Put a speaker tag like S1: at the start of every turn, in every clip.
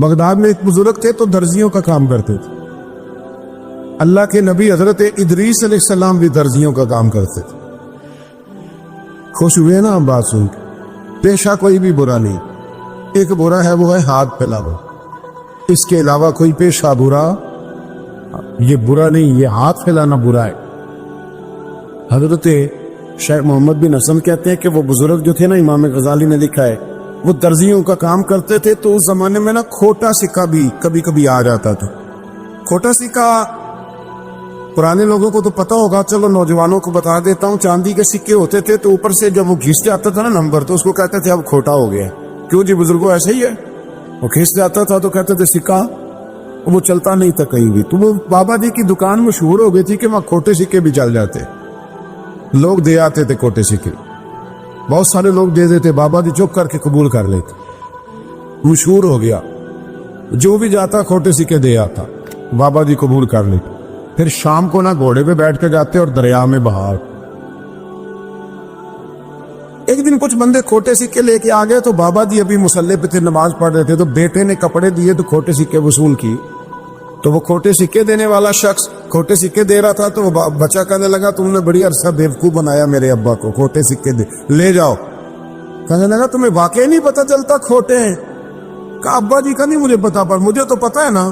S1: Baghdad میں ایک بزرگ تھے تو درزیوں کا کام کرتے تھے. اللہ کے نبی حضرت ادریس علیہ السلام بھی درزیوں کا کام کرتے تھے. خوش ہوئے نا ہم بات سن کے. پیشہ کوئی بھی برا نہیں, ایک برا ہے وہ ہے ہاتھ پھیلانا. اس کے علاوہ کوئی پیشہ برا یہ برا نہیں, یہ ہاتھ پھیلانا برا ہے. حضرت شیخ محمد بن حسن کہتے ہیں کہ وہ بزرگ جو تھے نا, امام غزالی نے لکھا ہے, وہ درزیوں کا کام کرتے تھے تو اس زمانے میں نا کھوٹا سکہ بھی کبھی کبھی آ جاتا تھا. کھوٹا سکہ پرانے لوگوں کو تو پتہ ہوگا, چلو نوجوانوں کو بتا دیتا ہوں. چاندی کے سکے ہوتے تھے تو اوپر سے جب وہ گھس جاتا تھا نا نمبر, تو اس کو کہتے تھے اب کھوٹا ہو گیا. کیوں جی بزرگوں ایسے ہی ہے, وہ گھس جاتا تھا تو کہتے تھے سکہ, وہ چلتا نہیں تھا کہیں بھی. تو وہ بابا جی کی دکان مشہور ہو گئی تھی کہ وہاں کھوٹے سکے بھی چل جاتے, لوگ دے آتے تھے کھوٹے سکے. بہت سارے لوگ دے دیتے, بابا جی چپ کر کے قبول کر لیتے. مشہور ہو گیا, جو بھی جاتا کھوٹے سکے دے آتا, بابا جی قبول کر لیتے. پھر شام کو نا گھوڑے پہ بیٹھ کے جاتے اور دریا میں بہا. ایک دن کچھ بندے کھوٹے سکے لے کے آ گئے تو بابا جی ابھی مصلی پہ تھے, نماز پڑھ رہے تھے. تو بیٹے نے کپڑے دیے تو کھوٹے سکے وصول کی. تو وہ کھوٹے سکے دینے والا شخص کھوٹے سکے دے رہا تھا, تو وہ بچہ کہنے لگا تم نے بڑی عرصہ بیوقوف بنایا میرے ابا کو, کھوٹے سکے دے لے جاؤ. کہنے لگا تمہیں واقعی نہیں پتا چلتا کھوٹے ہیں؟ کہا ابا جی کا نہیں مجھے پتا, پر مجھے تو پتا ہے نا.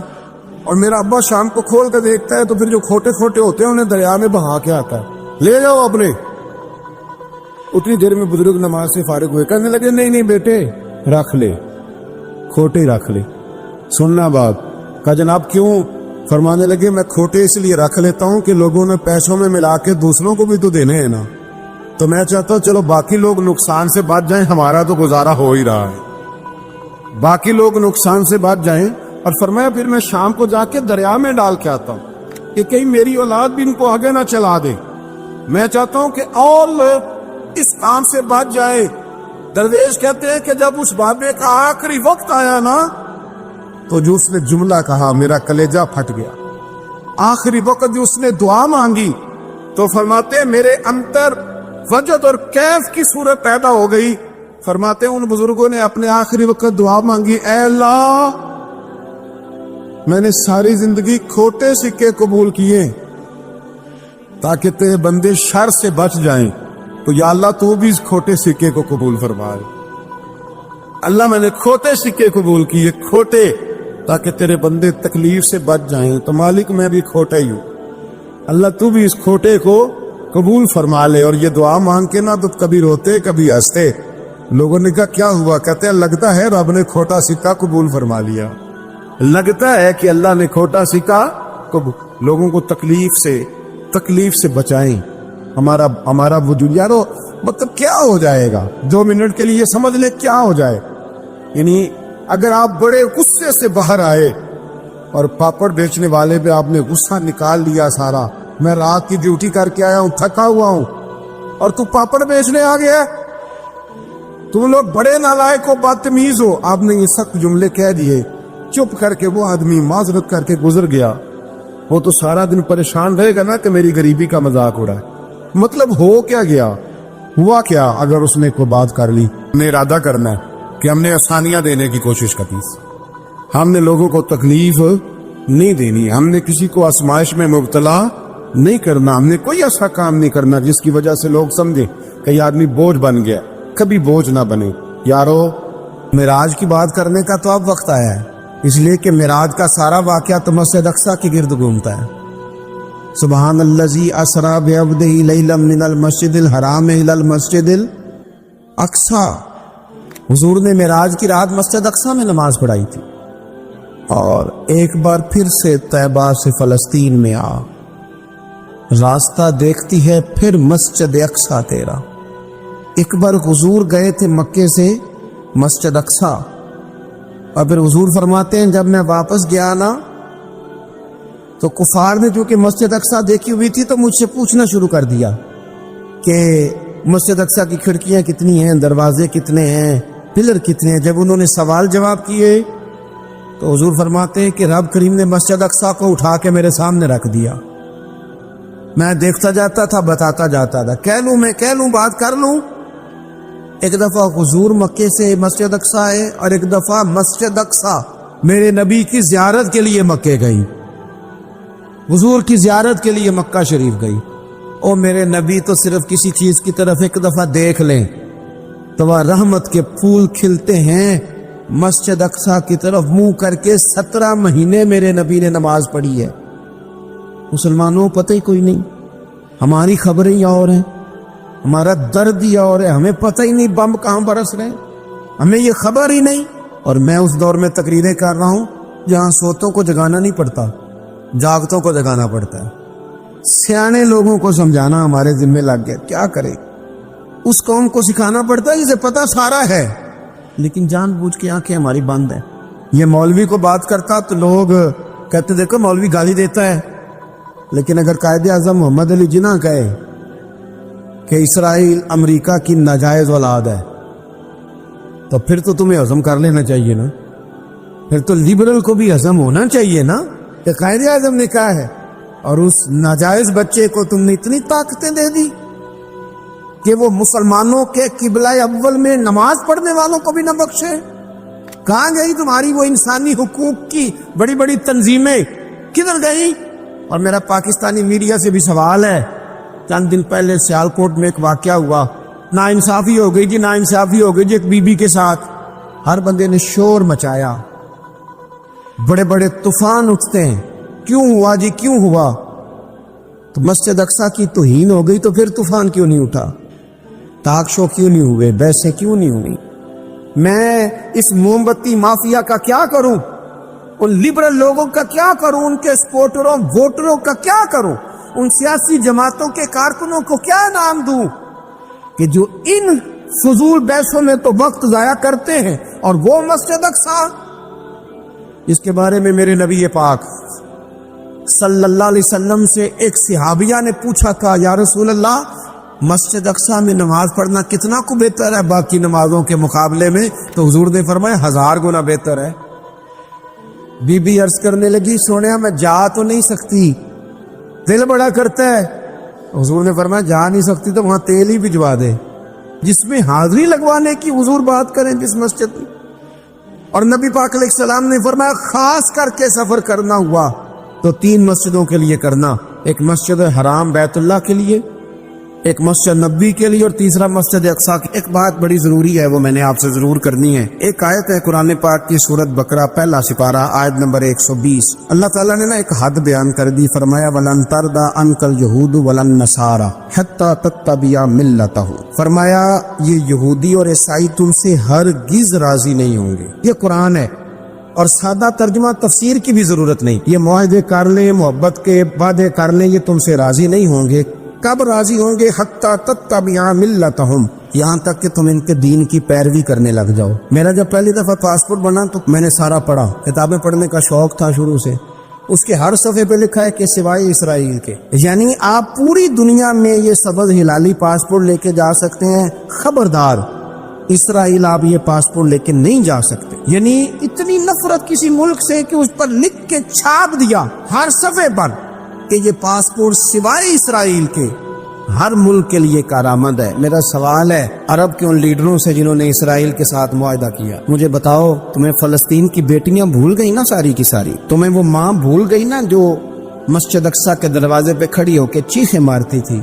S1: اور میرا ابا شام کو کھول کے دیکھتا ہے تو پھر جو کھوٹے کھوٹے ہوتے ہیں انہیں دریا میں بہا کے آتا ہے, لے جاؤ اپنے. اتنی دیر میں بزرگ نماز سے فارغ ہوئے, کہنے لگے نہیں نہیں بیٹے رکھ لے, کھوٹے رکھ لے. سننا بات. کہا جناب کیوں؟ فرمانے لگے میں کھوٹے اس لیے رکھ لیتا ہوں کہ لوگوں نے پیسوں میں ملا کے دوسروں کو بھی تو دینے ہیں نا, تو میں چاہتا ہوں چلو باقی لوگ نقصان سے بچ جائیں, ہمارا تو گزارا ہو ہی رہا ہے, باقی لوگ نقصان سے بچ جائیں. اور فرمایا پھر میں شام کو جا کے دریا میں ڈال کے آتا ہوں کہ کہیں میری اولاد بھی ان کو آگے نہ چلا دے. میں چاہتا ہوں کہ اور لوگ اس کام سے بچ جائے. درویش کہتے ہیں کہ جب اس بابے کا آخری وقت آیا نا تو جو اس نے جملہ کہا میرا کلیجہ پھٹ گیا. آخری وقت جو اس نے دعا مانگی تو فرماتے ہیں میرے اندر وجد اور کیف کی صورت پیدا ہو گئی. فرماتے ہیں ان بزرگوں نے اپنے آخری وقت دعا مانگی, اے اللہ میں نے ساری زندگی کھوٹے سکے قبول کیے تاکہ تیرے بندے شر سے بچ جائیں, تو یا اللہ تو بھی اس کھوٹے سکے کو قبول فرما. اللہ میں نے کھوٹے سکے قبول کیے, کھوٹے, تاکہ تیرے بندے تکلیف سے بچ جائیں. تو مالک میں بھی کھوٹا ہی ہوں, اللہ تو بھی اس کھوٹے کو قبول فرما لے. اور یہ دعا مانگ کے نا تو کبھی روتے کبھی ہنستے. لوگوں نے کہا کیا ہوا؟ کہتے ہیں لگتا ہے رب نے کھوٹا سکہ قبول فرما لیا, لگتا ہے کہ اللہ نے کھوٹا سکہ قبول. لوگوں کو تکلیف سے بچائیں. ہمارا وجود یارو مطلب کیا ہو جائے گا 2 منٹ کے لیے سمجھ لیں کیا ہو جائے. یعنی اگر آپ بڑے غصے سے باہر آئے اور پاپڑ بیچنے والے پہ آپ نے غصہ نکال لیا سارا, میں رات کی ڈیوٹی کر کے آیا ہوں, تھکا ہوا ہوں, اور تو پاپڑ بیچنے آ گیا, تم لوگ بڑے نالائق ہو, بدتمیز ہو. آپ نے یہ سخت جملے کہہ دیے, چپ کر کے وہ آدمی معذرت کر کے گزر گیا. وہ تو سارا دن پریشان رہے گا نا کہ میری غریبی کا مذاق اڑا ہے. مطلب ہو کیا گیا, ہوا کیا اگر اس نے کوئی بات کر لی. ہم نے ارادہ کرنا ہے کہ ہم نے آسانیاں دینے کی کوشش کرنی, ہم نے لوگوں کو تکلیف نہیں دینی, ہم نے کسی کو آزمائش میں مبتلا نہیں کرنا, ہم نے کوئی ایسا کام نہیں کرنا جس کی وجہ سے لوگ سمجھے کہ یہ آدمی بوجھ بن گیا. کبھی بوجھ نہ بنے. یارو معراج کی بات کرنے کا تو اب وقت آیا ہے, اس لیے کہ معراج کا سارا واقعہ تو مسجد اقصی کی گرد گھومتا ہے. سبحان الذی اسری بعبدہ لیلا من المسجد الحرام الی المسجد الاقصی. حضور نے معراج کی رات مسجد اقصی میں نماز پڑھائی تھی, اور ایک بار پھر سے طیبہ سے فلسطین میں آ, راستہ دیکھتی ہے پھر مسجد اقصی تیرا. ایک بار حضور گئے تھے مکے سے مسجد اقصی, اور پھر حضور فرماتے ہیں جب میں واپس گیا نا تو کفار نے جو کہ مسجد اقصی دیکھی ہوئی تھی تو مجھ سے پوچھنا شروع کر دیا کہ مسجد اقصی کی کھڑکیاں کتنی ہیں, دروازے کتنے ہیں, پلر کتنے ہیں. جب انہوں نے سوال جواب کیے تو حضور فرماتے ہیں کہ رب کریم نے مسجد اقصی کو اٹھا کے میرے سامنے رکھ دیا. میں دیکھتا جاتا تھا, بتاتا جاتا تھا, کہہ لوں بات کر لوں. ایک دفعہ حضور مکے سے مسجد اقصی آئے اور ایک دفعہ مسجد اقصی میرے نبی کی زیارت کے لیے مکے گئی، حضور کی زیارت کے لیے مکہ شریف گئی۔ او میرے نبی تو صرف کسی چیز کی طرف ایک دفعہ دیکھ لیں تو وہ رحمت کے پھول کھلتے ہیں۔ مسجد اقصی کی طرف منہ کر کے 17 مہینے میرے نبی نے نماز پڑھی ہے۔ مسلمانوں پتہ ہی کوئی نہیں، ہماری خبریں ہی اور ہیں، ہمارا درد ہی اور ہے، ہمیں پتہ ہی نہیں بم کہاں برس رہے ہیں، ہمیں یہ خبر ہی نہیں۔ اور میں اس دور میں تقریریں کر رہا ہوں جہاں سوتوں کو جگانا نہیں پڑتا، جاگتوں کو جگانا پڑتا ہے۔ سیانے لوگوں کو سمجھانا ہمارے ذمہ لگ گیا، کیا کرے؟ اس قوم کو سکھانا پڑتا ہے جسے پتہ سارا ہے، لیکن جان بوجھ کے آنکھیں ہماری بند ہیں۔ یہ مولوی کو بات کرتا تو لوگ کہتے دیکھو مولوی گالی دیتا ہے، لیکن اگر قائد اعظم محمد علی جناح کہے کہ اسرائیل امریکہ کی ناجائز اولاد ہے تو پھر تو تمہیں ہضم کر لینا چاہیے نا، پھر تو لبرل کو بھی ہضم ہونا چاہیے نا کہ قائد اعظم نے کہا ہے، اور اس ناجائز بچے کو تم نے اتنی طاقتیں دے دی کہ وہ مسلمانوں کے قبلہ اول میں نماز پڑھنے والوں کو بھی نہ بخشے۔ کہاں گئی تمہاری وہ انسانی حقوق کی بڑی بڑی تنظیمیں، کدھر گئی؟ اور میرا پاکستانی میڈیا سے بھی سوال ہے، چند دن پہلے سیالکوٹ میں ایک واقعہ ہوا، ناانصافی ہو گئی جی، ناانصافی ہو گئی جی ایک بی بی کے ساتھ۔ ہر بندے نے شور مچایا، بڑے بڑے طوفان اٹھتے ہیں، کیوں ہوا جی کیوں ہوا؟ تو مسجد اقصی کی توہین ہو گئی تو پھر طوفان کیوں نہیں اٹھا؟ ٹاک شو کیوں نہیں ہوئے؟ بحثیں کیوں نہیں ہوئی؟ میں اس موم بتی مافیا کا کیا کروں؟ ان لبرل لوگوں کا کیا کروں؟ ان کے سپورٹروں ووٹروں کا کیا کروں؟ ان سیاسی جماعتوں کے کارکنوں کو کیا نام دوں کہ جو ان فضول بحثوں میں تو وقت ضائع کرتے ہیں، اور وہ مسجد اقصی جس کے بارے میں میرے نبی پاک صلی اللہ علیہ وسلم سے ایک صحابیہ نے پوچھا تھا، یا رسول اللہ مسجد اقصی میں نماز پڑھنا کتنا کو بہتر ہے باقی نمازوں کے مقابلے میں؟ تو حضور نے فرمایا 1000 گنا بہتر ہے۔ بی بی عرض کرنے لگی، سونیا میں جا تو نہیں سکتی، دل بڑا کرتا ہے۔ حضور نے فرمایا جا نہیں سکتی تو وہاں تیل ہی بھجوا دے، جس میں حاضری لگوانے کی حضور بات کریں جس مسجد میں۔ اور نبی پاک علیہ السلام نے فرمایا خاص کر کے سفر کرنا ہوا تو 3 مسجدوں کے لیے کرنا، ایک مسجد حرام بیت اللہ کے لیے، ایک مسجد نبی کے لیے، اور تیسرا مسجد اقصی۔ ایک بات بڑی ضروری ہے، وہ میں نے آپ سے ضرور کرنی ہے۔ ایک آیت ہے قرآن پاک کی سورۃ بقرہ پہلا سپارہ آیت نمبر 120۔ اللہ تعالیٰ نے ایک حد بیان کر دی، فرمایا وَلَن تَرْضَىٰ عَنْكَ الْيَهُودُ وَلَا النَّصَارَىٰ حَتَّىٰ تَتَّبِعَ مِلَّتَهُمْ۔ فرمایا یہ یہودی اور عیسائی تم سے ہرگز راضی نہیں ہوں گے۔ یہ قرآن ہے، اور سادہ ترجمہ تفسیر کی بھی ضرورت نہیں۔ یہ معاہدے کر لیں، محبت کے وعدے کر لیں، یہ تم سے راضی نہیں ہوں گے۔ کب راضی ہوں گے؟ حتی تتبع ملتہم، یہاں تک کہ تم ان کے دین کی پیروی کرنے لگ جاؤ۔ میرا جب پہلی دفعہ پاسپورٹ بنا تو میں نے سارا پڑھا، کتابیں پڑھنے کا شوق تھا شروع سے۔ اس کے ہر صفحے پہ لکھا ہے کہ سوائے اسرائیل کے، یعنی آپ پوری دنیا میں یہ سبز ہلالی پاسپورٹ لے کے جا سکتے ہیں، خبردار اسرائیل آپ یہ پاسپورٹ لے کے نہیں جا سکتے۔ یعنی اتنی نفرت کسی ملک سے کہ اس پر لکھ کے چھاپ دیا ہر صفحے پر کہ یہ پاسپورٹ سوائے اسرائیل کے ہر ملک کے لیے کارآمد ہے۔ میرا سوال ہے عرب کے ان لیڈروں سے جنہوں نے اسرائیل کے ساتھ معاہدہ کیا، مجھے بتاؤ تمہیں فلسطین کی بیٹیاں بھول گئی نا ساری کی ساری؟ تمہیں وہ ماں بھول گئی نا جو مسجد اقصی کے دروازے پہ کھڑی ہو کے چیخیں مارتی تھی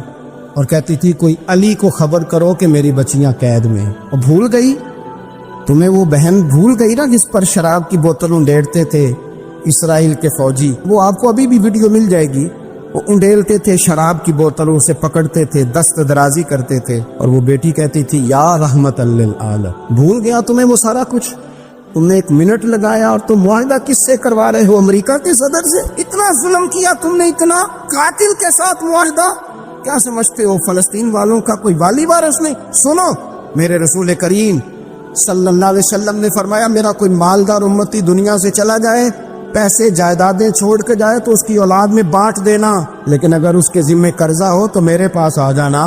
S1: اور کہتی تھی کوئی علی کو خبر کرو کہ میری بچیاں قید میں ہیں؟ اور بھول گئی؟ تمہیں وہ بہن بھول گئی نا جس پر شراب کی بوتل انڈیڑتے تھے اسرائیل کے فوجی؟ وہ آپ کو ابھی بھی ویڈیو مل جائے گی، وہ انڈیلتے تھے شراب کی بوتلوں سے، پکڑتے تھے، دست درازی کرتے تھے، اور وہ بیٹی کہتی تھی یا رحمت للعالم۔ بھول گیا تمہیں وہ سارا کچھ؟ تم نے 1 منٹ لگایا اور تم معاہدہ کس سے کروا رہے ہو؟ امریکہ کے صدر سے؟ اتنا ظلم کیا تم نے، اتنا قاتل کے ساتھ معاہدہ؟ کیا سمجھتے ہو فلسطین والوں کا کوئی والی وارث نہیں؟ سنو، میرے رسول کریم صلی اللہ علیہ وسلم نے فرمایا میرا کوئی مالدار امتی دنیا سے چلا جائے، پیسے جائیدادیں چھوڑ کے جائے تو اس کی اولاد میں بانٹ دینا، لیکن اگر اس کے ذمہ قرضہ ہو تو میرے پاس آ جانا،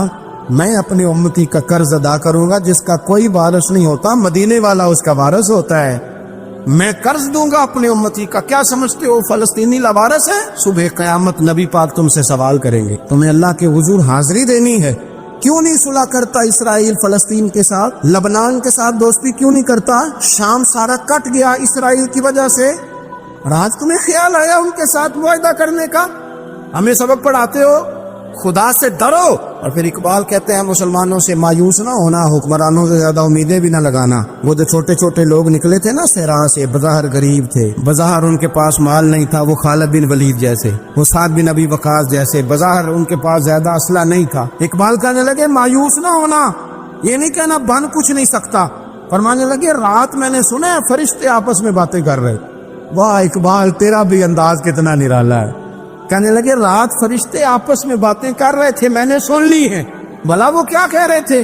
S1: میں اپنے امتی کا قرض ادا کروں گا۔ جس کا کوئی وارث نہیں ہوتا، مدینے والا اس کا وارث ہوتا ہے، میں قرض دوں گا اپنے امتی کا۔ کیا سمجھتے ہو فلسطینی لاوارث ہے؟ صبح قیامت نبی پاک تم سے سوال کریں گے، تمہیں اللہ کے حضور حاضری دینی ہے، کیوں نہیں صلح کرتا اسرائیل فلسطین کے ساتھ؟ لبنان کے ساتھ دوستی کیوں نہیں کرتا؟ شام سارا کٹ گیا اسرائیل کی وجہ سے، رات تمہیں خیال آیا ان کے ساتھ معاہدہ کرنے کا؟ ہمیں سبق پڑھاتے ہو خدا سے ڈرو۔ اور پھر اقبال کہتے ہیں مسلمانوں سے مایوس نہ ہونا، حکمرانوں سے زیادہ امیدیں بھی نہ لگانا۔ وہ جو چھوٹے چھوٹے لوگ نکلے تھے نا صحرا سے، بظاہر غریب تھے، بظاہر ان کے پاس مال نہیں تھا، وہ خالد بن ولید جیسے، وہ سعد بن ابی وقاص جیسے، بظاہر ان کے پاس زیادہ اسلحہ نہیں تھا۔ اقبال کہنے لگے مایوس نہ ہونا، یہ نہیں کہنا بن کچھ نہیں سکتا، فرمانے لگے رات میں نے سنا ہے فرشتے آپس میں باتیں کر رہے۔ واہ اقبال، تیرا بھی انداز کتنا نرالا ہے۔ کہنے لگے رات فرشتے آپس میں باتیں کر رہے تھے، میں نے سن لی ہیں۔ بھلا وہ کیا کہہ رہے تھے؟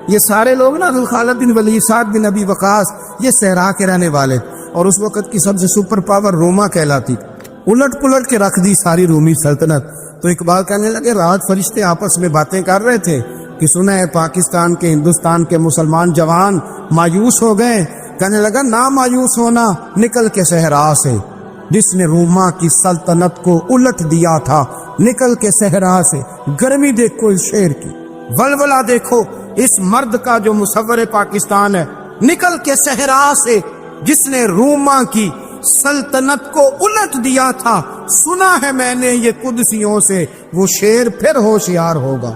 S1: یہ سارے لوگ نا خالد بن ولید، سعد بن ابی وقاص، یہ صحرا کے رہنے والے، اور اس وقت کی سب سے سپر پاور روما کہلاتی، الٹ پلٹ کے رکھ دی ساری رومی سلطنت۔ تو اقبال کہنے لگے رات فرشتے آپس میں باتیں کر رہے تھے کہ سنا ہے پاکستان کے، ہندوستان کے مسلمان جوان مایوس ہو گئے۔ کہنے لگا نہ مایوس ہونا، نکل کے صحرا سے، جس نے روما کی سلطنت کو الٹ دیا تھا، نکل کے صحرا سے۔ گرمی دیکھو اس شعر کی، ولولہ دیکھو اس مرد کا جو مصور پاکستان ہے، نکل کے صحرا سے جس نے روما کی سلطنت کو الٹ دیا تھا، سنا ہے میں نے یہ قدسیوں سے، وہ شعر پھر ہوشیار ہوگا۔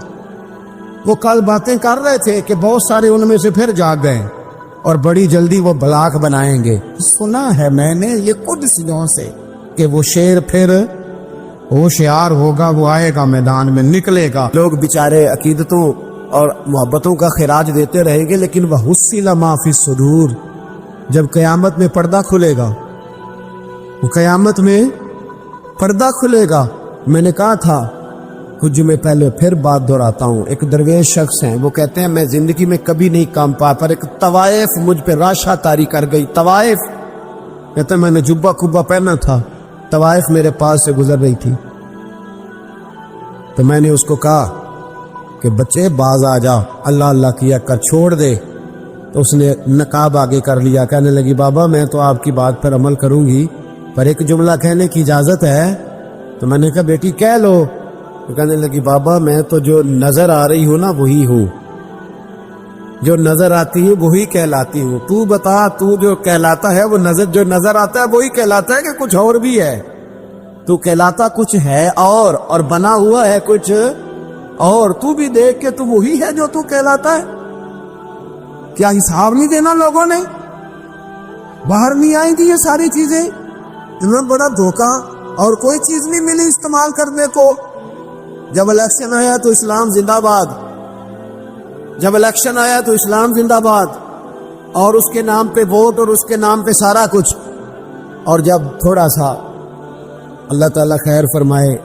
S1: وہ کل باتیں کر رہے تھے کہ بہت سارے ان میں سے پھر جاگ گئے اور بڑی جلدی وہ بلاک بنائیں گے، سنا ہے میں نے یہ قدسیوں سے کہ وہ شعر پھر ہوشیار ہوگا، وہ آئے گا میدان میں، نکلے گا۔ لوگ بیچارے عقیدتوں اور محبتوں کا خراج دیتے رہیں گے، لیکن وہ حصل ما فی الصدور، جب قیامت میں پردہ کھلے گا، وہ قیامت میں پردہ کھلے گا۔ میں نے کہا تھا کچھ میں پہلے، پھر بات دہراتا ہوں، ایک درویش شخص ہیں، وہ کہتے ہیں میں زندگی میں کبھی نہیں کام پا، پر ایک طوائف مجھ پہ راشا طاری کر گئی۔ طوائف کہتے ہیں میں نے جبہ کبا پہنا تھا، طوائف میرے پاس سے گزر رہی تھی، تو میں نے اس کو کہا کہ بچے باز آ جا، اللہ اللہ کیا کر، چھوڑ دے۔ تو اس نے نقاب آگے کر لیا، کہنے لگی بابا میں تو آپ کی بات پر عمل کروں گی، پر ایک جملہ کہنے کی اجازت ہے؟ تو میں نے کہا بیٹی کہہ لو۔ تو کہنے لگی بابا میں تو جو نظر آ رہی ہوں نا وہی ہوں، جو نظر آتی ہے وہی کہلاتی ہوں، تو بتا تو جو کہلاتا ہے وہ جو نظر آتا ہے وہی کہلاتا ہے کہ کچھ اور بھی ہے؟ تو کہلاتا کچھ ہے اور بنا ہوا ہے کچھ اور، تو بھی دیکھ کے تو وہی ہے جو تو کہلاتا ہے۔ کیا حساب نہیں دینا لوگوں نے؟ باہر نہیں آئیں گی یہ ساری چیزیں؟ اتنا بڑا دھوکہ، اور کوئی چیز نہیں ملی استعمال کرنے کو۔ جب الیکشن آیا تو اسلام زندہ باد، جب الیکشن آیا تو اسلام زندہ باد، اور اس کے نام پہ ووٹ اور اس کے نام پہ سارا کچھ۔ اور جب تھوڑا سا اللہ تعالیٰ خیر فرمائے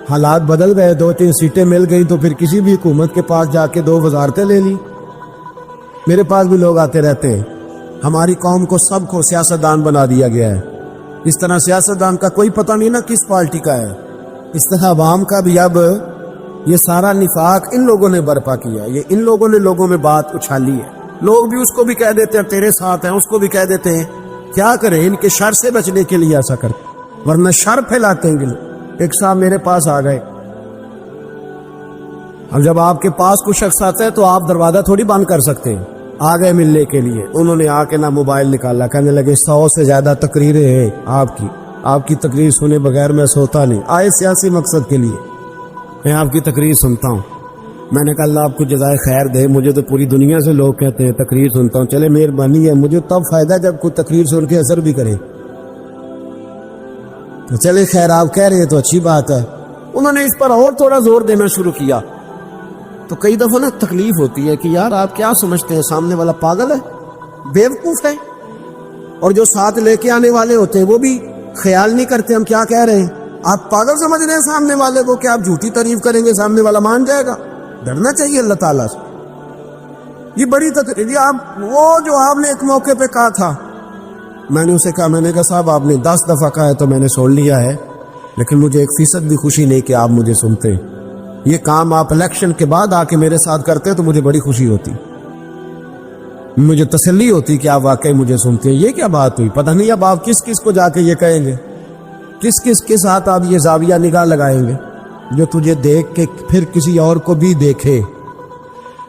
S1: حالات بدل گئے، 2-3 سیٹیں مل گئی، تو پھر کسی بھی حکومت کے پاس جا کے 2 وزارتیں لے لی۔ میرے پاس بھی لوگ آتے رہتے ہیں، ہماری قوم کو سب کو سیاستدان بنا دیا گیا ہے۔ اس طرح سیاستدان کا کوئی پتہ نہیں نا کس پارٹی کا ہے، اس طرح عوام کا بھی اب یہ سارا نفاق ان لوگوں نے برپا کیا، یہ ان لوگوں نے لوگوں میں بات اچھالی ہے۔ لوگ بھی اس کو بھی کہہ دیتے ہیں تیرے ساتھ ہیں، اس کو بھی کہہ دیتے ہیں، کیا کریں ان کے شر سے بچنے کے لیے ایسا کرتے، ورنہ شر پھیلاتے ہیں لوگ۔ ایک صاحب میرے پاس آ گئے، اب جب آپ کے پاس کوئی شخص آتا ہے تو آپ دروازہ تھوڑی بند کر سکتے ہیں، آ گئے ملنے کے لیے۔ انہوں نے آ کے نہ موبائل نکالا، کہنے لگے 100 سے زیادہ تقریریں ہیں آپ کی تقریر سنے بغیر میں سوتا نہیں، آئے سیاسی مقصد کے لیے، میں آپ کی تقریر سنتا ہوں۔ میں نے کہا اللہ آپ کو جزائے خیر دے، مجھے تو پوری دنیا سے لوگ کہتے ہیں تقریر سنتا ہوں، چلے مہربانی ہے، مجھے تب فائدہ جب کوئی تقریر سن کے اثر بھی کرے، تو چلے خیر آپ کہہ رہے ہیں تو اچھی بات ہے۔ انہوں نے اس پر اور تھوڑا زور دینا شروع کیا، تو کئی دفعہ نا تکلیف ہوتی ہے کہ یار آپ کیا سمجھتے ہیں سامنے والا پاگل ہے، بیوقوف ہے، اور جو ساتھ لے کے آنے والے ہوتے ہیں وہ بھی خیال نہیں کرتے ہم کیا کہہ رہے ہیں۔ آپ پاگل سمجھ رہے ہیں سامنے والے کو کہ آپ جھوٹی تعریف کریں گے سامنے والا مان جائے گا؟ ڈرنا چاہیے اللہ تعالیٰ سے۔ یہ بڑی تقریر، آپ وہ جو آپ نے ایک موقع پہ کہا تھا، میں نے اسے کہا، میں نے کہا صاحب آپ نے 10 دفعہ کہا ہے تو میں نے سن لیا ہے، لیکن مجھے 1% بھی خوشی نہیں کہ آپ مجھے سنتے۔ یہ کام آپ الیکشن کے بعد آ کے میرے ساتھ کرتے تو مجھے بڑی خوشی ہوتی، مجھے تسلی ہوتی کہ آپ واقعی مجھے سنتے ہیں۔ یہ کیا بات ہوئی؟ پتہ نہیں اب آپ کس کس کو جا کے یہ کہیں گے، کس کس کے ساتھ آپ یہ زاویہ نگاہ لگائیں گے جو تجھے دیکھ کے پھر کسی اور کو بھی دیکھے۔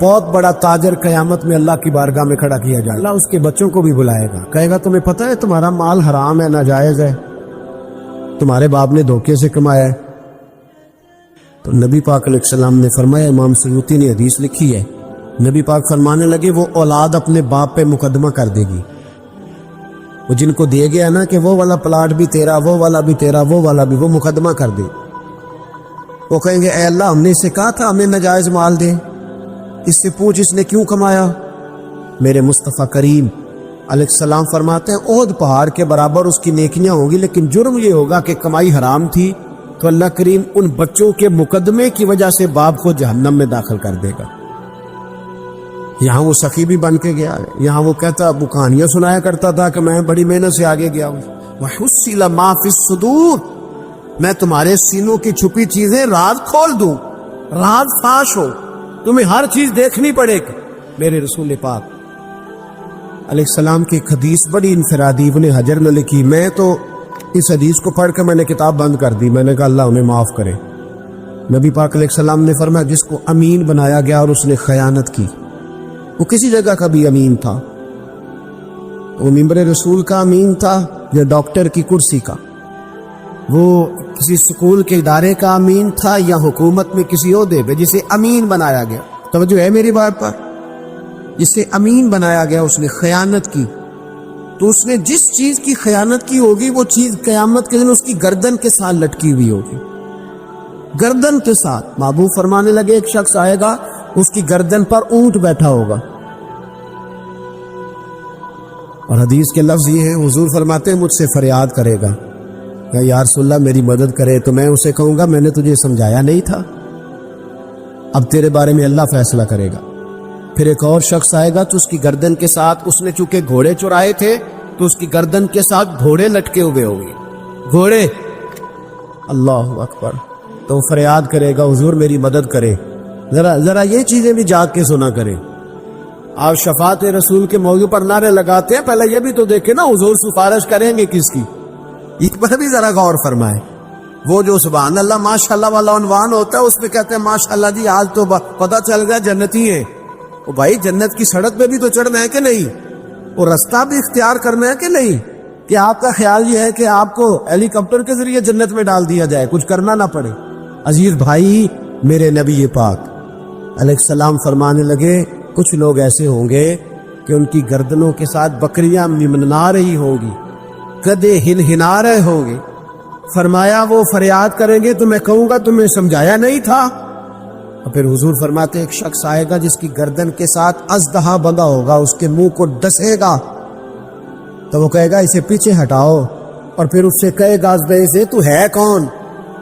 S1: بہت بڑا تاجر قیامت میں اللہ کی بارگاہ میں کھڑا کیا جائے، اللہ اس کے بچوں کو بھی بلائے گا، کہے گا تمہیں پتہ ہے تمہارا مال حرام ہے، ناجائز ہے، تمہارے باپ نے دھوکے سے کمایا ہے۔ تو نبی پاک علیہ السلام نے فرمایا، امام سیوطی نے حدیث لکھی ہے، نبی پاک فرمانے لگے وہ اولاد اپنے باپ پہ مقدمہ کر دے گی، وہ جن کو دیا گیا نا کہ وہ والا پلاٹ بھی تیرا، وہ والا بھی تیرا، وہ والا بھی، وہ مقدمہ کر دے، وہ کہیں گے اے اللہ ہم نے اسے کہا تھا ہمیں ناجائز مال دے، اس سے پوچھ اس نے کیوں کمایا۔ میرے مصطفیٰ کریم علیہ السلام فرماتے ہیں احد پہاڑ کے برابر اس کی نیکیاں ہوں گی، لیکن جرم یہ ہوگا کہ کمائی حرام تھی، تو اللہ کریم ان بچوں کے مقدمے کی وجہ سے باپ کو جہنم میں داخل کر دے گا۔ یہاں وہ سخی بھی بن کے گیا ہے، یہاں وہ کہتا وہ کہانیاں سنایا کرتا تھا کہ میں بڑی محنت سے آگے گیا ہوں۔ وَحُصِّلَ مَا فِي الصُّدُورِ، میں تمہارے سینوں کی چھپی چیزیں راز کھول دوں، راز فاش ہو، تمہیں ہر چیز دیکھنی پڑے گی۔ میرے رسول پاک علیہ السلام کی ایک حدیث بڑی انفرادی ابن حجر نے لکھی، میں تو اس حدیث کو پڑھ کے میں نے کتاب بند کر دی، میں نے کہا اللہ انہیں معاف کرے۔ نبی پاک علیہ السلام نے فرمایا جس کو امین بنایا گیا اور اس نے خیانت کی، وہ کسی جگہ کا بھی امین تھا، وہ ممبر رسول کا امین تھا یا ڈاکٹر کی کرسی کا، وہ کسی سکول کے ادارے کا امین تھا یا حکومت میں کسی عہدے پہ جسے امین بنایا گیا۔ توجہ ہے میری بات پر؟ جسے امین بنایا گیا اس نے خیانت کی، تو اس نے جس چیز کی خیانت کی ہوگی وہ چیز قیامت کے دن اس کی گردن کے ساتھ لٹکی ہوئی ہوگی، گردن کے ساتھ۔ محبوب فرمانے لگے ایک شخص آئے گا اس کی گردن پر اونٹ بیٹھا ہوگا، اور حدیث کے لفظ یہ ہے حضور فرماتے ہیں مجھ سے فریاد کرے گا کہ یا رسول اللہ میری مدد کرے، تو میں اسے کہوں گا میں نے تجھے سمجھایا نہیں تھا، اب تیرے بارے میں اللہ فیصلہ کرے گا۔ پھر ایک اور شخص آئے گا تو اس کی گردن کے ساتھ، اس نے چونکہ گھوڑے چرائے تھے تو اس کی گردن کے ساتھ گھوڑے لٹکے ہوئے ہوں گے، گھوڑے، اللہ اکبر، تو وہ فریاد کرے گا حضور میری مدد کرے۔ ذرا یہ چیزیں بھی جاگ کے سنا کریں۔ آپ شفاعت رسول کے موضوع پر نعرے لگاتے ہیں، پہلے یہ بھی تو دیکھیں نا حضور سفارش کریں گے کس کی، اس پر بھی ذرا غور فرمائے۔ وہ جو سبحان اللہ ماشاءاللہ والا عنوان ہوتا ہے اس پہ کہتے ہیں ماشاءاللہ جی آج تو پتہ چل گیا جنتی ہیں۔ وہ بھائی جنت کی سڑک پہ بھی تو چڑھنا ہے کہ نہیں، وہ رستہ بھی اختیار کرنا ہے کہ نہیں، کہ آپ کا خیال یہ ہے کہ آپ کو ہیلی کاپٹر کے ذریعے جنت میں ڈال دیا جائے، کچھ کرنا نہ پڑے۔ عزیز بھائی میرے نبی پاک علیہ السلام فرمانے لگے کچھ لوگ ایسے ہوں گے کہ ان کی گردنوں کے ساتھ بکریاں ممنا رہی ہوں گی، گدھے ہنہنا رہے ہوں گے، فرمایا وہ فریاد کریں گے تو میں کہوں گا تمہیں سمجھایا نہیں تھا۔ اور پھر حضور فرماتے ایک شخص آئے گا جس کی گردن کے ساتھ اژدہا بندھا ہوگا، اس کے منہ کو ڈسے گا، تو وہ کہے گا اسے پیچھے ہٹاؤ، اور پھر اس سے کہے گا ازدہے سے تو ہے کون،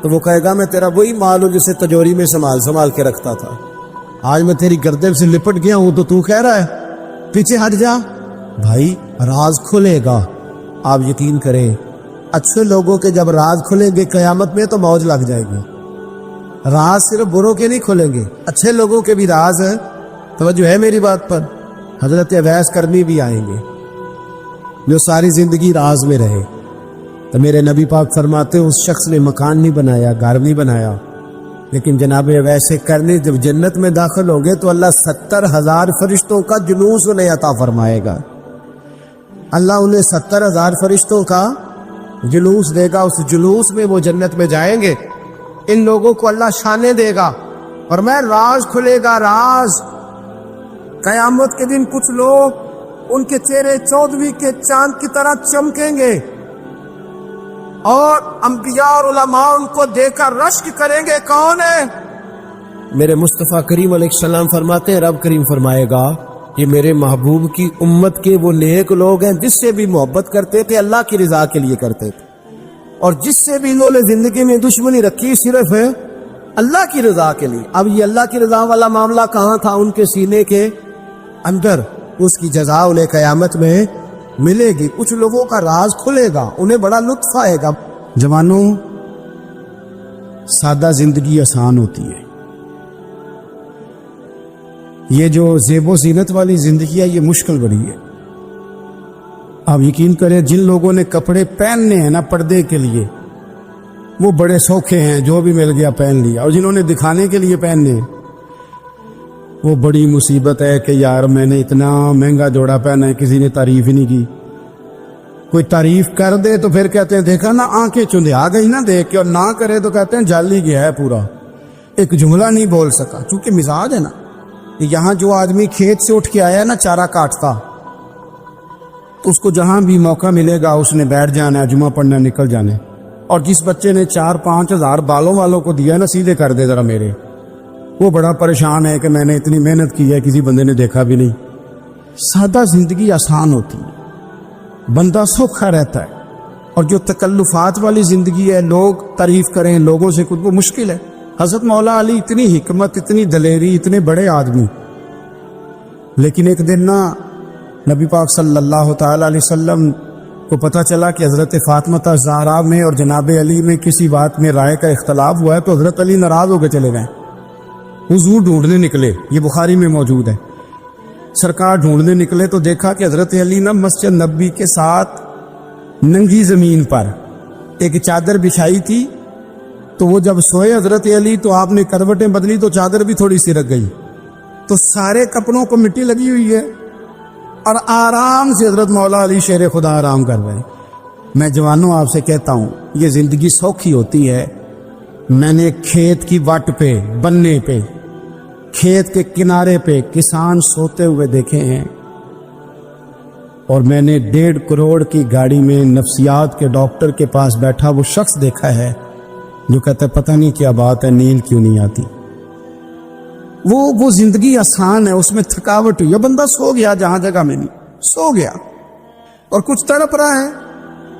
S1: تو وہ کہے گا میں تیرا وہی مال ہوں جسے تجوری میں سنبھال کے رکھتا تھا، آج میں تیری گردن سے لپٹ گیا ہوں تو کہہ رہا ہے پیچھے ہٹ جا۔ بھائی راز کھلے گا، آپ یقین کریں اچھے لوگوں کے جب راز کھلیں گے قیامت میں تو موج لگ جائے گی۔ راز صرف بروں کے نہیں کھلیں گے، اچھے لوگوں کے بھی راز ہے۔ توجہ ہے میری بات پر؟ حضرت اویس کرنی بھی آئیں گے جو ساری زندگی راز میں رہے، تو میرے نبی پاک فرماتے اس شخص نے مکان نہیں بنایا، گھر نہیں بنایا، لیکن جناب اویس کرنی جب جنت میں داخل ہوں گے تو اللہ 70,000 فرشتوں کا جلوس انہیں عطا فرمائے گا، اللہ انہیں 70,000 فرشتوں کا جلوس دے گا، اس جلوس میں وہ جنت میں جائیں گے، ان لوگوں کو اللہ شانے دے گا، اور میں راز کھلے گا، راز۔ قیامت کے دن کچھ لوگ ان کے چہرے 14ویں کے چاند کی طرح چمکیں گے، اور انبیاء اور علماء ان کو دیکھ کر رشک کریں گے کون ہے؟ میرے مصطفیٰ کریم علیہ السلام فرماتے ہیں رب کریم فرمائے گا یہ میرے محبوب کی امت کے وہ نیک لوگ ہیں جس سے بھی محبت کرتے تھے اللہ کی رضا کے لیے کرتے تھے، اور جس سے بھی انہوں نے زندگی میں دشمنی رکھی صرف ہے اللہ کی رضا کے لیے۔ اب یہ اللہ کی رضا والا معاملہ کہاں تھا ان کے سینے کے اندر، اس کی جزا انہیں قیامت میں ملے گی۔ کچھ لوگوں کا راز کھلے گا، انہیں بڑا لطف آئے گا۔ جوانوں سادہ زندگی آسان ہوتی ہے، یہ جو زیب و زینت والی زندگی ہے یہ مشکل بڑی ہے۔ آپ یقین کریں جن لوگوں نے کپڑے پہننے ہیں نا پردے کے لیے وہ بڑے سوکھے ہیں، جو بھی مل گیا پہن لیا، اور جنہوں نے دکھانے کے لیے پہننے ہیں وہ بڑی مصیبت ہے کہ یار میں نے اتنا مہنگا جوڑا پہنا ہے، کسی نے تعریف ہی نہیں کی. کوئی تعریف کر دے تو پھر کہتے ہیں دیکھا نا آنکھیں چندیا گئی نا دیکھ کے، اور نہ کرے تو کہتے ہیں جل ہی گیا ہے پورا. ایک جملہ نہیں بول سکا، چونکہ مزاج ہے نا. یہاں جو آدمی کھیت سے اٹھ کے آیا نا چارہ کاٹتا، تو اس کو جہاں بھی موقع ملے گا اس نے بیٹھ جانا ہے، جمعہ پڑھنا، نکل جانے. اور جس بچے نے 4-5 ہزار بالوں والوں کو دیا نا، سیدھے کر دے ذرا میرے، وہ بڑا پریشان ہے کہ میں نے اتنی محنت کی ہے، کسی بندے نے دیکھا بھی نہیں. سادہ زندگی آسان ہوتی ہے، بندہ سوکھا رہتا ہے. اور جو تکلفات والی زندگی ہے، لوگ تعریف کریں، لوگوں سے کچھ، وہ مشکل ہے. حضرت مولا علی اتنی حکمت، اتنی دلیری، اتنے بڑے آدمی، لیکن ایک دن نا نبی پاک صلی اللہ تعالی علیہ وسلم کو پتہ چلا کہ حضرت فاطمہ زہرا میں اور جناب علی میں کسی بات میں رائے کا اختلاف ہوا ہے. تو حضرت علی ناراض ہو کے چلے گئے. حضور ڈھونڈنے نکلے، یہ بخاری میں موجود ہے. سرکار ڈھونڈنے نکلے تو دیکھا کہ حضرت علی نے مسجد نبی کے ساتھ ننگی زمین پر ایک چادر بچھائی تھی. تو وہ جب سوئے حضرت علی تو آپ نے کروٹیں بدلی تو چادر بھی تھوڑی سی رکھ گئی. تو سارے کپڑوں کو مٹی لگی ہوئی ہے اور آرام سے حضرت مولا علی شیر خدا آرام کر رہے ہیں. میں جوانوں آپ سے کہتا ہوں، یہ زندگی سوکھی ہوتی ہے. میں نے کھیت کی وٹ پہ، بننے پہ، کھیت کے کنارے پہ کسان سوتے ہوئے دیکھے ہیں، اور میں نے 1.5 کروڑ کی گاڑی میں نفسیات کے ڈاکٹر کے پاس بیٹھا وہ شخص دیکھا ہے جو کہتا ہے پتہ نہیں کیا بات ہے، نیند کیوں نہیں آتی. وہ زندگی آسان ہے، اس میں تھکاوٹ ہوئی. بندہ سو گیا، جہاں جگہ میں نہیں سو گیا، اور کچھ تڑپ رہا ہے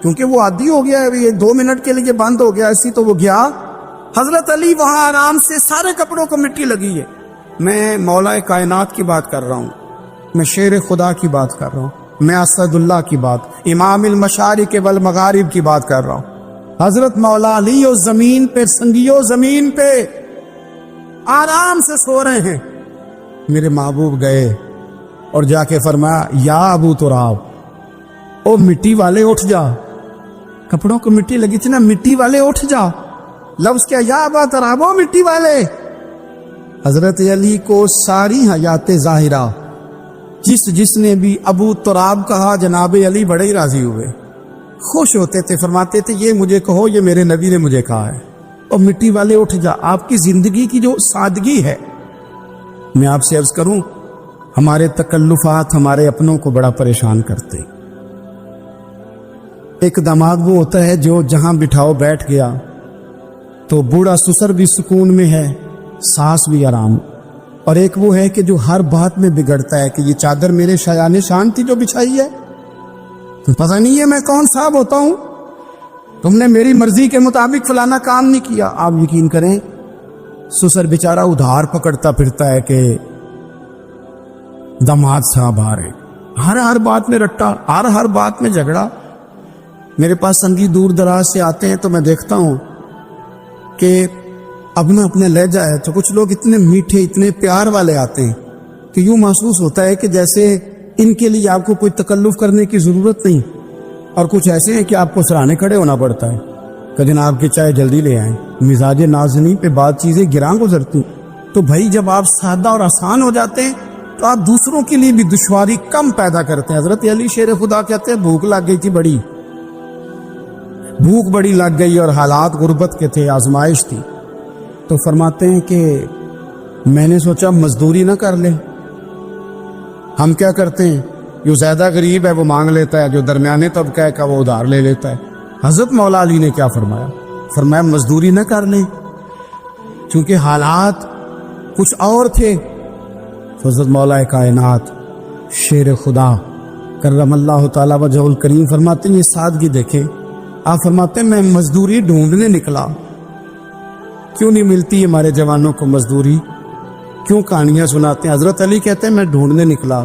S1: کیونکہ وہ عادی ہو گیا ہے. یہ 2 منٹ کے لیے بند ہو گیا ایسی، تو وہ گیا. حضرت علی وہاں آرام سے، سارے کپڑوں کو مٹی لگی ہے. میں مولا کائنات کی بات کر رہا ہوں، میں شیر خدا کی بات کر رہا ہوں، میں اسد اللہ کی بات، امام المشارق والمغارب کی بات کر رہا ہوں. حضرت مولا علی اور زمین پہ، سنگیو زمین پہ آرام سے سو رہے ہیں. میرے محبوب گئے اور جا کے فرمایا یا ابو تراب، او مٹی والے اٹھ جا. کپڑوں کو مٹی لگی تھی نا، مٹی والے اٹھ جا. لفظ کیا، یا ابا تراب، او مٹی والے. حضرت علی کو ساری حیات ظاہرہ جس نے بھی ابو تراب کہا، جناب علی بڑے ہی راضی ہوئے، خوش ہوتے تھے، فرماتے تھے یہ مجھے کہو، یہ میرے نبی نے مجھے کہا ہے. اور مٹی والے اٹھ جا. آپ کی زندگی کی جو سادگی ہے، میں آپ سے عرض کروں، ہمارے تکلفات ہمارے اپنوں کو بڑا پریشان کرتے. ایک دماغ وہ ہوتا ہے جو جہاں بٹھاؤ بیٹھ گیا، تو بوڑھا سسر بھی سکون میں ہے، سانس بھی آرام. اور ایک وہ ہے کہ جو ہر بات میں بگڑتا ہے کہ یہ چادر میرے شایان شان تھی جو بچھائی ہے، تو پتہ نہیں ہے میں کون صاحب ہوتا ہوں، تم نے میری مرضی کے مطابق فلانا کام نہیں کیا. آپ یقین کریں، سسر بیچارہ ادھار پکڑتا پھرتا ہے کہ داماد صاحب آ رہے، ہر بات میں رٹا، ہر بات میں جھگڑا. میرے پاس سنگی دور دراز سے آتے ہیں تو میں دیکھتا ہوں کہ اب میں اپنے لہجہ ہے تو کچھ لوگ اتنے میٹھے، اتنے پیار والے آتے ہیں کہ یوں محسوس ہوتا ہے کہ جیسے ان کے لیے آپ کو کوئی تکلف کرنے کی ضرورت نہیں. اور کچھ ایسے ہیں کہ آپ کو سراہنے کھڑے ہونا پڑتا ہے کہ جناب کی چائے جلدی لے آئیں. مزاج نازنی پہ بات چیزیں گراں گزرتی. تو بھائی جب آپ سادہ اور آسان ہو جاتے ہیں تو آپ دوسروں کے لیے بھی دشواری کم پیدا کرتے ہیں. حضرت علی شیر خدا کہتے ہیں بھوک لگ گئی تھی، بھوک بڑی لگ گئی اور حالات غربت کے تھے، آزمائش تھی. تو فرماتے ہیں کہ میں نے سوچا مزدوری نہ کر لیں. ہم کیا کرتے ہیں، جو زیادہ غریب ہے وہ مانگ لیتا ہے، جو درمیانے طبقہ ہے کا وہ ادھار لے لیتا ہے. حضرت مولا علی نے کیا فرمایا؟ فرمایا مزدوری نہ کر لیں، چونکہ حالات کچھ اور تھے. حضرت مولا کائنات شیر خدا کرم اللہ تعالی وجہ الکریم فرماتے ہیں یہ سادگی دیکھیں. آپ فرماتے ہیں میں مزدوری ڈھونڈنے نکلا. کیوں نہیں ملتی ہمارے جوانوں کو مزدوری؟ کیوں کہانیاں سناتے ہیں؟ حضرت علی کہتے ہیں میں ڈھونڈنے نکلا.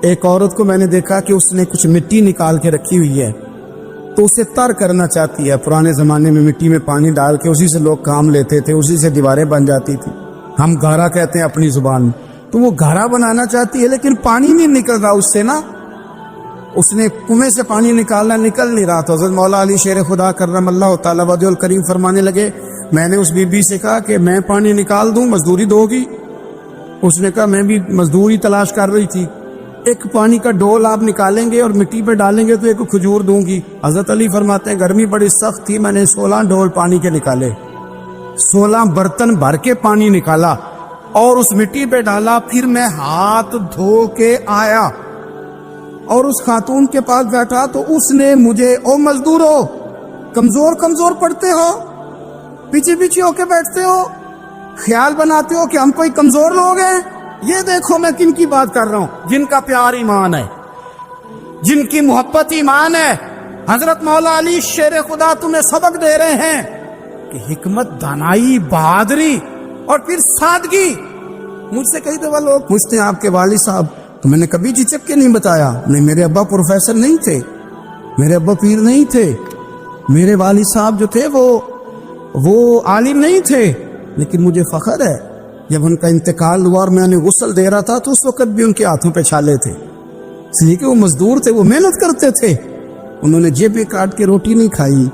S1: ایک عورت کو میں نے دیکھا کہ اس نے کچھ مٹی نکال کے رکھی ہوئی ہے، تو اسے تر کرنا چاہتی ہے. پرانے زمانے میں مٹی میں پانی ڈال کے اسی سے لوگ کام لیتے تھے، اسی سے دیواریں بن جاتی تھی. ہم گھارا کہتے ہیں اپنی زبان. تو وہ گھارا بنانا چاہتی ہے لیکن پانی نہیں نکل رہا اس سے نا. اس نے کنویں سے پانی نکالنا، نکل نہیں رہا. تو حضرت مولا علی شیر خدا کرم اللہ تعالی وجہ الکریم فرمانے لگے میں نے اس بی بی سے کہا کہ میں پانی نکال دوں، مزدوری دو گی؟ اس نے کہا میں بھی مزدوری تلاش کر رہی تھی، ایک پانی کا ڈول آپ نکالیں گے اور مٹی پہ ڈالیں گے تو ایک کھجور دوں گی۔ حضرت علی فرماتے ہیں گرمی بڑی سخت تھی، میں نے 16 ڈول پانی کے نکالے، 16 برتن بھر کے پانی نکالا اور اس مٹی پہ ڈالا، پھر میں ہاتھ دھو کے آیا اور اس خاتون کے پاس بیٹھا تو اس نے مجھے، او مزدورو کمزور کمزور پڑتے ہو، پیچھے پیچھے ہو کے بیٹھتے ہو، خیال بناتے ہو کہ ہم کوئی کمزور لوگ ہیں، یہ دیکھو میں کن کی بات کر رہا ہوں، جن کا پیار ایمان ہے، جن کی محبت ایمان ہے۔ حضرت مولا علی شیر خدا تمہیں سبق دے رہے ہیں کہ حکمت، دانائی، بہادری اور پھر سادگی۔ مجھ سے کئی دفعہ لوگ پوچھتے ہیں آپ کے والد صاحب، تو میں نے کبھی جھجک کے نہیں بتایا، نہیں میرے ابا پروفیسر نہیں تھے، میرے ابا پیر نہیں تھے، میرے والد صاحب جو تھے وہ عالم نہیں تھے، لیکن مجھے فخر ہے جب ان کا انتقال ہوا اور میں انہیں غسل دے رہا تھا تو اس وقت بھی ان کے ہاتھوں پہ چھالے تھے، اس لیے کہ وہ مزدور تھے، وہ محنت کرتے تھے، انہوں نے جیبیں کاٹ کے روٹی نہیں کھائی،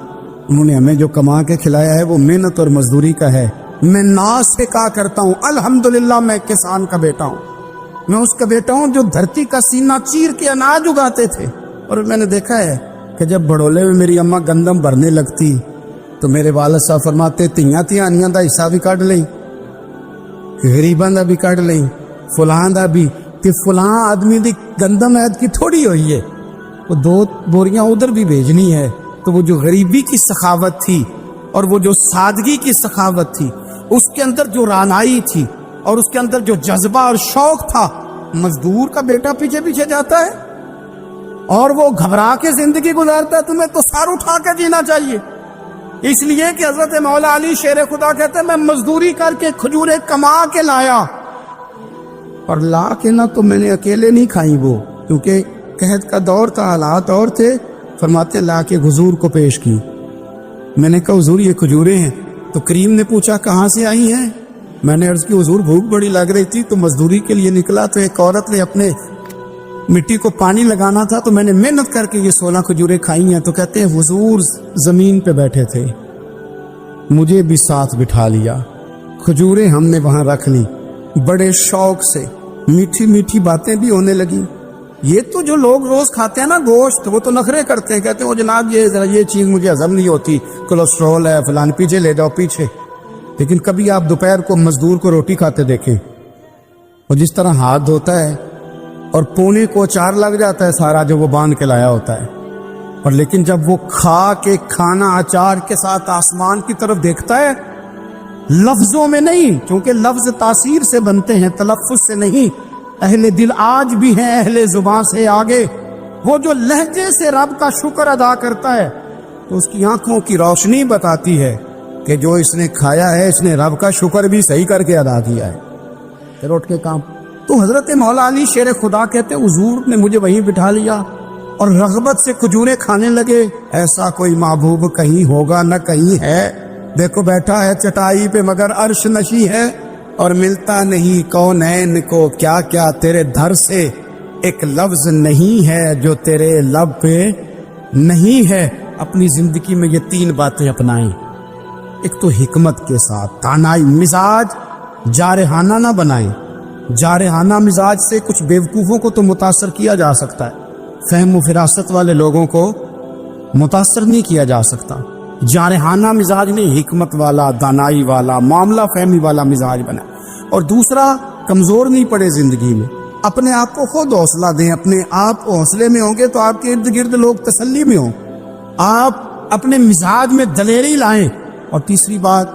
S1: انہوں نے ہمیں جو کما کے کھلایا ہے وہ محنت اور مزدوری کا ہے۔ میں ناز سے کہا کرتا ہوں الحمدللہ میں کسان کا بیٹا ہوں، میں اس کا بیٹا ہوں جو دھرتی کا سینہ چیر کے اناج اگاتے تھے۔ اور میں نے دیکھا ہے کہ جب بڑولے میں میری اماں گندم بھرنے لگتی تو میرے والد صاحب فرماتے تیاں تیاں دا حصہ بھی کٹ لیں، غریباں دا بھی کٹ لیں، فلاں دا بھی، کہ فلاں آدمی دی گندم عید کی تھوڑی ہوئی ہے، وہ 2 بوریاں ادھر بھی بھیجنی ہے۔ تو وہ جو غریبی کی سخاوت تھی اور وہ جو سادگی کی سخاوت تھی، اس کے اندر جو رانائی تھی اور اس کے اندر جو جذبہ اور شوق تھا، مزدور کا بیٹا پیچھے پیچھے جاتا ہے اور وہ گھبرا کے زندگی گزارتا ہے، تمہیں تو سار اٹھا کے جینا چاہیے۔ اس لیے کہ حضرت مولا علی شیر خدا کہتے ہیں میں مزدوری کر کے کھجوریں کما کے لایا، اور لا کے نہ تو میں نے اکیلے نہیں کھائی وہ، کیونکہ قحط کا دور تھا، حالات اور تھے، فرماتے لا کے حضور کو پیش کی۔ میں نے کہا حضور یہ کھجوریں ہیں، تو کریم نے پوچھا کہاں سے آئی ہیں؟ میں نے عرض کی حضور بھوک بڑی لگ رہی تھی تو مزدوری کے لیے نکلا، تو ایک عورت نے اپنے مٹی کو پانی لگانا تھا تو میں نے محنت کر کے یہ 16 کھجوریں کھائی ہیں۔ تو کہتے ہیں حضور زمین پہ بیٹھے تھے، مجھے بھی ساتھ بٹھا لیا، کھجوریں ہم نے وہاں رکھ لی، بڑے شوق سے میٹھی میٹھی باتیں بھی ہونے لگی۔ یہ تو جو لوگ روز کھاتے ہیں نا گوشت، وہ تو نخرے کرتے ہیں، کہتے ہیں وہ جناب یہ چیز مجھے ہضم نہیں ہوتی، کولیسٹرول ہے فلان، پیچھے لے جاؤ پیچھے۔ لیکن کبھی آپ دوپہر کو مزدور کو روٹی کھاتے دیکھیں، اور جس طرح ہاتھ دھوتا ہے اور پونے کو 4 لگ جاتا ہے سارا جو وہ باندھ کے لایا ہوتا ہے، اور لیکن جب وہ کھا کے کھانا اچار کے ساتھ آسمان کی طرف دیکھتا ہے، لفظوں میں نہیں، کیونکہ لفظ تاثیر سے بنتے ہیں تلفظ سے نہیں، اہل دل آج بھی ہیں اہل زبان سے آگے، وہ جو لہجے سے رب کا شکر ادا کرتا ہے تو اس کی آنکھوں کی روشنی بتاتی ہے کہ جو اس نے کھایا ہے اس نے رب کا شکر بھی صحیح کر کے ادا کیا ہے، پھر اٹھ کے کام۔ تو حضرت مولا علی شیر خدا کہتے حضور نے مجھے وہیں بٹھا لیا اور رغبت سے کھجوریں کھانے لگے۔ ایسا کوئی محبوب کہیں ہوگا نہ کہیں ہے، دیکھو بیٹھا ہے چٹائی پہ مگر عرش نشی ہے، اور ملتا نہیں کونین کو کیا کیا تیرے دھر سے، ایک لفظ نہیں ہے جو تیرے لب پہ نہیں ہے۔ اپنی زندگی میں یہ 3 باتیں اپنائیں، ایک تو حکمت کے ساتھ، دانائی، مزاج جارحانہ نہ بنائیں۔ جارحانہ مزاج سے کچھ بیوقوفوں کو تو متاثر کیا جا سکتا ہے، فہم و فراست والے لوگوں کو متاثر نہیں کیا جا سکتا۔ جارحانہ مزاج نہیں، حکمت والا، دانائی والا، معاملہ فہمی والا مزاج بنا۔ اور دوسرا، کمزور نہیں پڑے زندگی میں، اپنے آپ کو خود حوصلہ دیں، اپنے آپ حوصلے میں ہوں گے تو آپ کے ارد گرد لوگ تسلی میں ہوں، آپ اپنے مزاج میں دلیری لائیں۔ اور تیسری بات،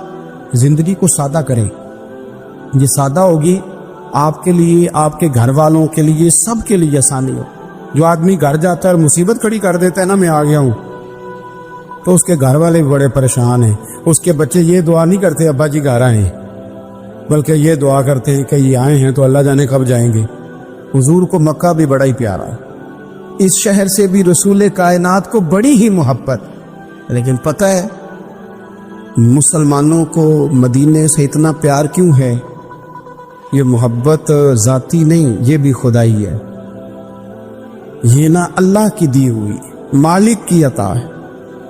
S1: زندگی کو سادہ کریں، یہ سادہ ہوگی آپ کے لیے، آپ کے گھر والوں کے لیے، سب کے لیے آسانی ہو۔ جو آدمی گھر جاتا ہے اور مصیبت کھڑی کر دیتا ہے نا میں آ گیا ہوں، تو اس کے گھر والے بڑے پریشان ہیں، اس کے بچے یہ دعا نہیں کرتے ابا جی گھر آئیں، بلکہ یہ دعا کرتے ہیں کہ یہ آئے ہیں تو اللہ جانے کب جائیں گے۔ حضور کو مکہ بھی بڑا ہی پیارا ہے، اس شہر سے بھی رسول کائنات کو بڑی ہی محبت، لیکن پتہ ہے مسلمانوں کو مدینے سے اتنا پیار کیوں ہے؟ یہ محبت ذاتی نہیں، یہ بھی خدائی ہے، یہ نہ اللہ کی دی ہوئی، مالک کی عطا ہے۔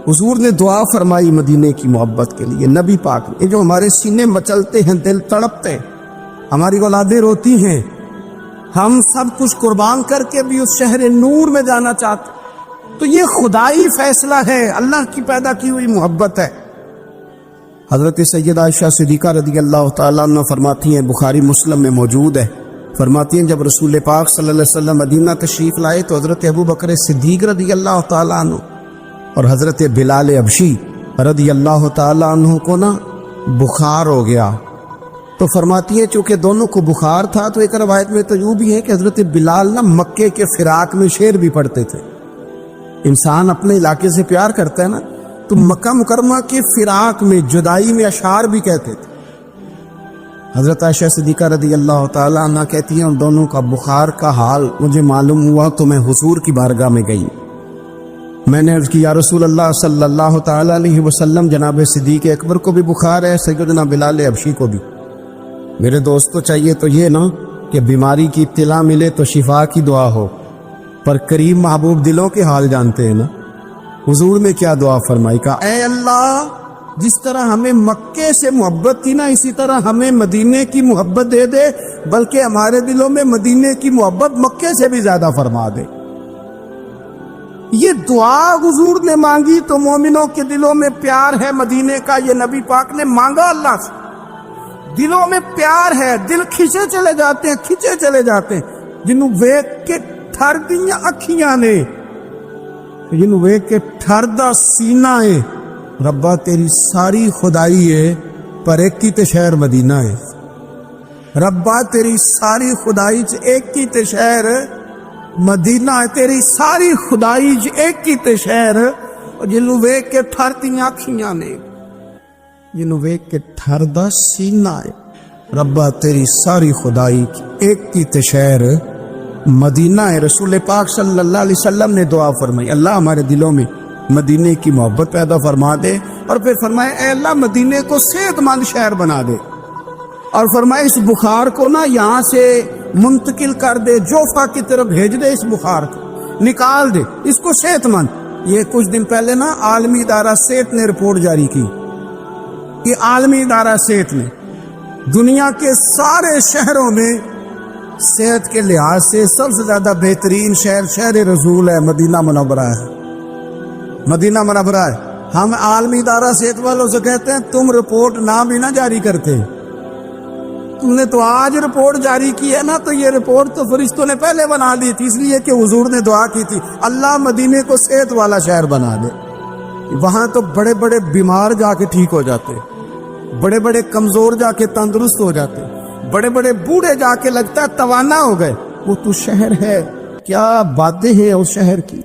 S1: حضور نے دعا فرمائی مدینے کی محبت کے لیے، نبی پاک نے، جو ہمارے سینے مچلتے ہیں، دل تڑپتے، ہماری اولادیں روتی ہیں، ہم سب کچھ قربان کر کے بھی اس شہر نور میں جانا چاہتے، تو یہ خدائی فیصلہ ہے، اللہ کی پیدا کی ہوئی محبت ہے۔ حضرت سیدہ عائشہ صدیقہ رضی اللہ تعالیٰ عنہ فرماتی ہیں، بخاری مسلم میں موجود ہے، فرماتی ہیں جب رسول پاک صلی اللہ علیہ وسلم مدینہ تشریف لائے تو حضرت ابو بکر صدیق رضی اللہ تعالیٰ عنہ اور حضرت بلال حبشی رضی اللہ تعالیٰ عنہ کو نا بخار ہو گیا، تو فرماتی ہیں چونکہ دونوں کو بخار تھا تو ایک روایت میں تو یوں بھی ہے کہ حضرت بلال نا مکے کے فراق میں شعر بھی پڑھتے تھے۔ انسان اپنے علاقے سے پیار کرتا ہے نا، تو مکہ مکرمہ کے فراق میں جدائی میں اشعار بھی کہتے تھے۔ حضرت عائشہ صدیقہ رضی اللہ تعالیٰ عنہ کہتی ہیں ان دونوں کا بخار کا حال مجھے معلوم ہوا تو میں حضور کی بارگاہ میں گئی، میں نے عرض کی یا رسول اللہ صلی اللہ تعالیٰ علیہ وسلم، جناب صدیق اکبر کو بھی بخار ہے، سیدنا بلال حبشی کو بھی، میرے دوست کو چاہیے تو یہ نا کہ بیماری کی اطلاع ملے تو شفا کی دعا ہو، پر کریم محبوب دلوں کے حال جانتے ہیں نا۔ حضور نے کیا دعا فرمائی، کہا اے اللہ جس طرح ہمیں مکے سے محبت تھی نا اسی طرح ہمیں مدینے کی محبت دے دے، بلکہ ہمارے دلوں میں مدینے کی محبت مکے سے بھی زیادہ فرما دے۔ یہ دعا حضور نے مانگی تو مومنوں کے دلوں میں پیار ہے مدینے کا، یہ نبی پاک نے مانگا اللہ سے، دلوں میں پیار ہے، دل کھچے چلے جاتے ہیں جنہوں ویک کے ٹھر دیاں اکھیاں نے، جنہوں ویک کے ٹھر دا سینہ ہے، ربا تیری ساری خدائی ہے پر ایک کی تے شہر مدینہ ہے، ربا تیری ساری خدائی چ ایک کی تے شہر مدینہ ہے، تیری ساری خدائی چ ایک کی تے شہر، جنہوں ویک کے ٹھر دیاں اکھیاں نے، جنہوں ویک کے ٹھر دا سینہ ہے، ربا تیری ساری خدائی ایک کی تے شہر مدینہ ہے۔ رسول پاک صلی اللہ علیہ وسلم نے دعا فرمائی اللہ ہمارے دلوں میں مدینے کی محبت پیدا فرما دے، اور پھر فرمائے اے اللہ مدینے کو صحت مند شہر بنا دے، اور فرمائے اس بخار کو نا یہاں سے منتقل کر دے، جوفا کی طرف بھیج دے، اس بخار کو نکال دے، اس کو صحت مند۔ یہ کچھ دن پہلے نا عالمی ادارہ صحت نے رپورٹ جاری کی، یہ عالمی ادارہ صحت نے دنیا کے سارے شہروں میں صحت کے لحاظ سے سب سے زیادہ بہترین شہر رسول ہے، مدینہ منورہ ہے، مدینہ منورہ ہے۔ ہم عالمی ادارہ صحت والوں سے کہتے ہیں تم رپورٹ نہ بھی نہ جاری کرتے، تم نے تو آج رپورٹ جاری کی ہے نا، تو یہ رپورٹ تو فرشتوں نے پہلے بنا دی تھی، اس لیے کہ حضور نے دعا کی تھی اللہ مدینے کو صحت والا شہر بنا دے۔ وہاں تو بڑے بڑے بیمار جا کے ٹھیک ہو جاتے، بڑے بڑے کمزور جا کے تندرست ہو جاتے، بڑے بڑے بوڑھے جا کے لگتا ہے توانا ہو گئے۔ وہ تو شہر ہے، کیا باتیں ہیں اس شہر کی۔